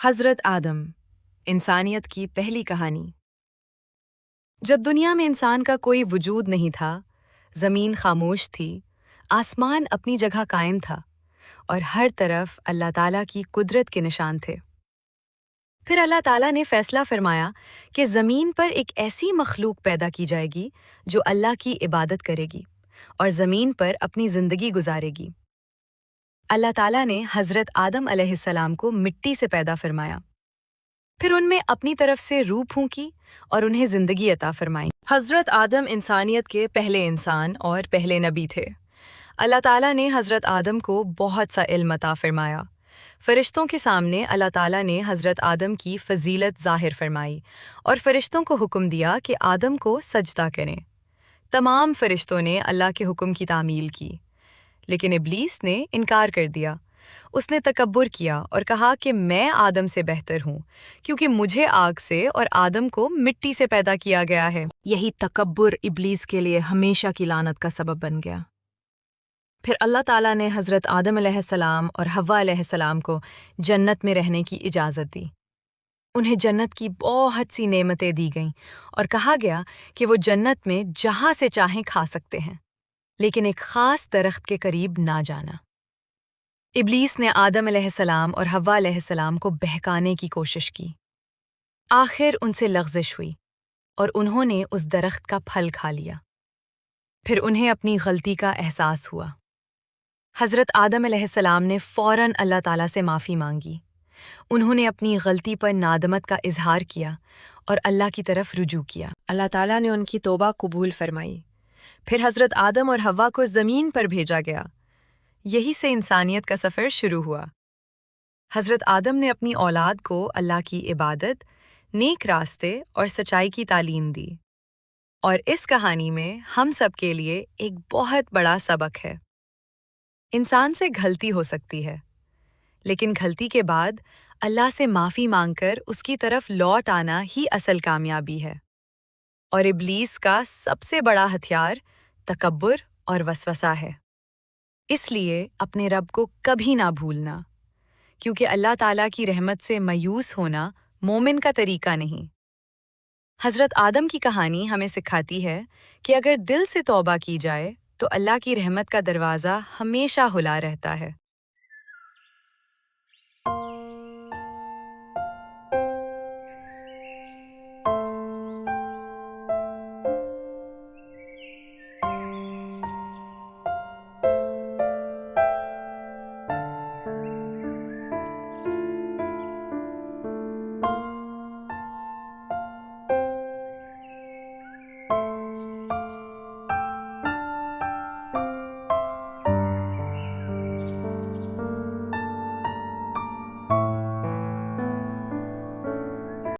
حضرت آدم، انسانیت کی پہلی کہانی۔ جب دنیا میں انسان کا کوئی وجود نہیں تھا، زمین خاموش تھی، آسمان اپنی جگہ قائم تھا اور ہر طرف اللہ تعالیٰ کی قدرت کے نشان تھے۔ پھر اللہ تعالیٰ نے فیصلہ فرمایا کہ زمین پر ایک ایسی مخلوق پیدا کی جائے گی جو اللہ کی عبادت کرے گی اور زمین پر اپنی زندگی گزارے گی۔ اللہ تعالیٰ نے حضرت آدم علیہ السلام کو مٹی سے پیدا فرمایا، پھر ان میں اپنی طرف سے روح پھونکی اور انہیں زندگی عطا فرمائی۔ حضرت آدم انسانیت کے پہلے انسان اور پہلے نبی تھے۔ اللہ تعالیٰ نے حضرت آدم کو بہت سا علم عطا فرمایا۔ فرشتوں کے سامنے اللہ تعالیٰ نے حضرت آدم کی فضیلت ظاہر فرمائی اور فرشتوں کو حکم دیا کہ آدم کو سجدہ کریں۔ تمام فرشتوں نے اللہ کے حکم کی تعمیل کی، لیکن ابلیس نے انکار کر دیا۔ اس نے تکبر کیا اور کہا کہ میں آدم سے بہتر ہوں کیونکہ مجھے آگ سے اور آدم کو مٹی سے پیدا کیا گیا ہے۔ یہی تکبر ابلیس کے لیے ہمیشہ کی لعنت کا سبب بن گیا۔ پھر اللہ تعالیٰ نے حضرت آدم علیہ السلام اور حوا علیہ السلام کو جنت میں رہنے کی اجازت دی۔ انہیں جنت کی بہت سی نعمتیں دی گئیں اور کہا گیا کہ وہ جنت میں جہاں سے چاہیں کھا سکتے ہیں، لیکن ایک خاص درخت کے قریب نہ جانا۔ ابلیس نے آدم علیہ السلام اور حوا علیہ السلام کو بہکانے کی کوشش کی۔ آخر ان سے لغزش ہوئی اور انہوں نے اس درخت کا پھل کھا لیا۔ پھر انہیں اپنی غلطی کا احساس ہوا۔ حضرت آدم علیہ السلام نے فوراً اللہ تعالیٰ سے معافی مانگی۔ انہوں نے اپنی غلطی پر ندامت کا اظہار کیا اور اللہ کی طرف رجوع کیا۔ اللہ تعالیٰ نے ان کی توبہ قبول فرمائی۔ پھر حضرت آدم اور حوا کو زمین پر بھیجا گیا۔ یہی سے انسانیت کا سفر شروع ہوا۔ حضرت آدم نے اپنی اولاد کو اللہ کی عبادت، نیک راستے اور سچائی کی تعلیم دی، اور اس کہانی میں ہم سب کے لیے ایک بہت بڑا سبق ہے۔ انسان سے غلطی ہو سکتی ہے، لیکن غلطی کے بعد اللہ سے معافی مانگ کر اس کی طرف لوٹ آنا ہی اصل کامیابی ہے۔ اور ابلیس کا سب سے بڑا ہتھیار تکبر اور وسوسہ ہے۔ اس لیے اپنے رب کو کبھی نہ بھولنا، کیونکہ اللہ تعالیٰ کی رحمت سے مایوس ہونا مومن کا طریقہ نہیں۔ حضرت آدم کی کہانی ہمیں سکھاتی ہے کہ اگر دل سے توبہ کی جائے تو اللہ کی رحمت کا دروازہ ہمیشہ کھلا رہتا ہے۔